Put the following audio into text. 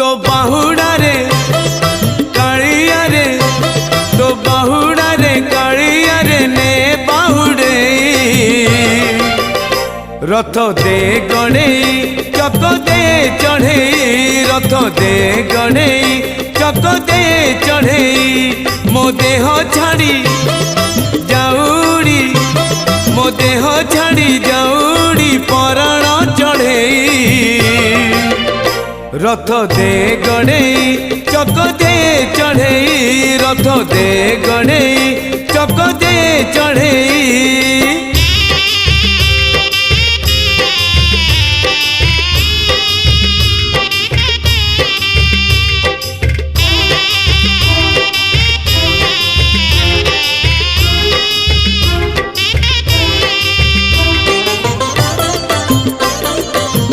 तो बाहुड़ा रे कालिया रे तो बाहुड़ा रे कालिया रे ने बाहुड़े रथ दे गणे चक दे चढ़े रथ दे गणे चक दे चढ़े मो देह छाड़ी जाऊड़ी मो देह छाड़ी जाऊड़ी पराण चढ़े रथ दे गणे चक दे चढ़े रथ दे गणे चक दे चढ़े।